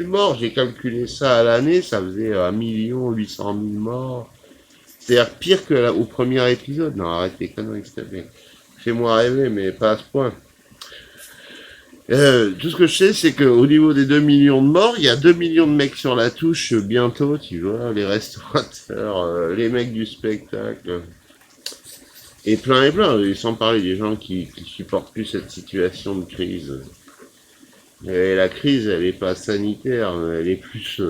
morts. J'ai calculé ça à l'année, ça faisait 1 800 000 morts. C'est-à-dire pire que au premier épisode. Non, arrête les conneries, s'il te plaît. Fais-moi rêver, mais pas à ce point. Tout ce que je sais, c'est qu'au niveau des 2 millions de morts, il y a 2 millions de mecs sur la touche bientôt, tu vois, les restaurateurs, les mecs du spectacle, et plein, et sans parler des gens qui supportent plus cette situation de crise. Et la crise, elle est pas sanitaire, elle est plus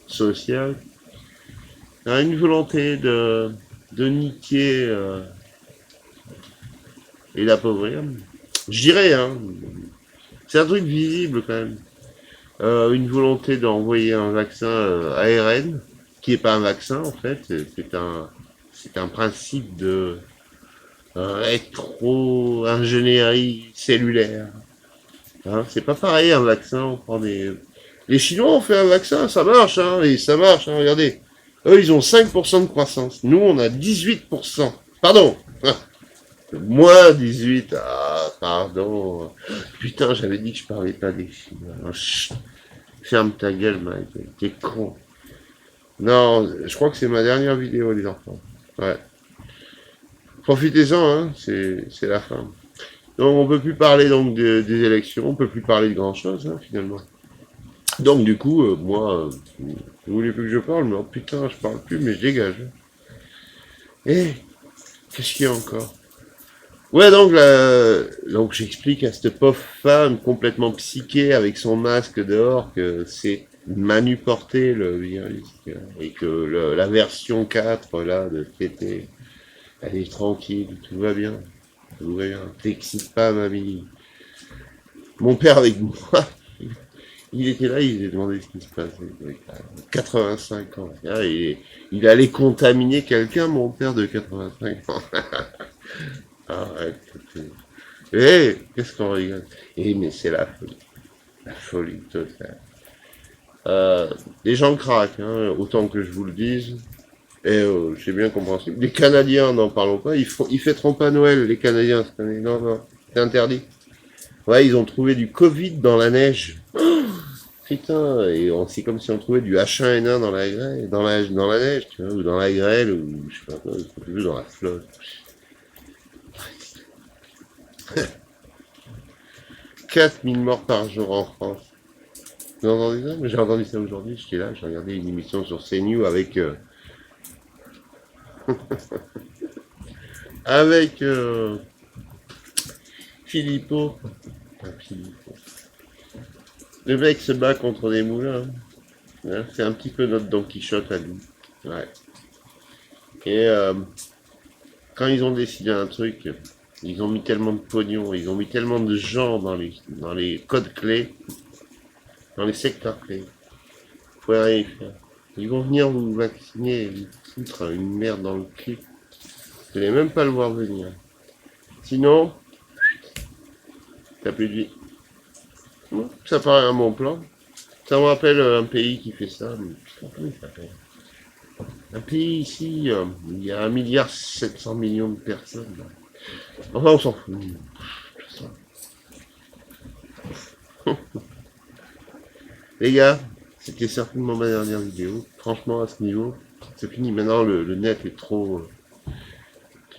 sociale. Il y a une volonté de niquer et d'appauvrir. Je dirais, hein, c'est un truc visible quand même. Une volonté d'envoyer un vaccin ARN, qui est pas un vaccin en fait, c'est un principe de rétro-ingénierie cellulaire. Hein, c'est pas pareil un vaccin, on prend des... Les Chinois ont fait un vaccin, ça marche, hein, et ça marche, hein, regardez. Eux, ils ont 5% de croissance. Nous, on a 18%. Pardon. Moins 18. Ah, pardon. Putain, j'avais dit que je parlais pas des Chinois. Chut. Ferme ta gueule, Mike. T'es con. Non, je crois que c'est ma dernière vidéo, les enfants. Ouais. Profitez-en, hein. C'est la fin. Donc, on peut plus parler donc des élections. On peut plus parler de grand chose, hein, finalement. Donc, du coup, moi, vous voulez plus que je parle? Mais oh, putain, je parle plus, mais je dégage. Eh, qu'est-ce qu'il y a encore? Ouais, donc j'explique à cette pauvre femme complètement psychée avec son masque dehors que c'est manuporté le virus et que la version 4 là de TT, elle est tranquille, tout va bien, tout va bien. T'excites pas, mamie. Mon père avec moi, il était là, il s'est demandé ce qui se passait. Il avait 85 ans. Ah, il allait contaminer quelqu'un, mon père de 85 ans. Arrête. Eh, qu'est-ce qu'on rigole? Eh, mais c'est la folie totale. Les gens craquent, hein, autant que je vous le dise. Et c'est bien compréhensible. Les Canadiens, n'en parlons pas, ils fêteront pas Noël, les Canadiens, cette année. Non, non, c'est interdit. Ouais, ils ont trouvé du Covid dans la neige. Putain, et c'est comme si on trouvait du H1N1 dans la grêle, dans la neige, tu vois, ou dans la grêle, ou je sais pas quoi, ou dans la flotte. 4000 morts par jour en France. Vous avez entendu ça? J'ai entendu ça aujourd'hui, j'étais là, j'ai regardé une émission sur CNews avec avec Philippot. Philippot. Le mec se bat contre des moulins. Hein, c'est un petit peu notre Don Quichotte à nous. Ouais. Et quand ils ont décidé un truc, ils ont mis tellement de pognon, ils ont mis tellement de gens dans les codes clés, dans les secteurs clés. Vous pouvez rien y faire. Ils vont venir vous vacciner et vous foutre une merde dans le cul. Vous n'allez même pas le voir venir. Sinon, t'as plus de vie. Ça paraît un bon plan. Ça me rappelle un pays qui fait ça. Mais putain, comment il s'appelle? Un pays ici, il y a 1,7 milliard de personnes. Là. Enfin, on s'en fout. Les gars, c'était certainement ma dernière vidéo. Franchement, à ce niveau, c'est fini. Maintenant, le net est trop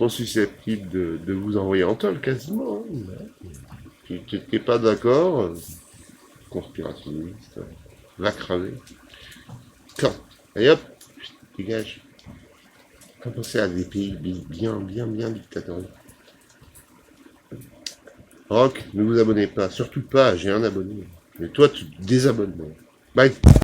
susceptible de vous envoyer en tôle, quasiment. Hein. Tu n'es pas d'accord, conspirationniste, va crever. Quand allez hop, dégage. Quand penser à des pays bien dictatoriaux. Rock, ne vous abonnez pas, surtout pas, j'ai un abonné. Mais toi, tu te désabonnes. Bye.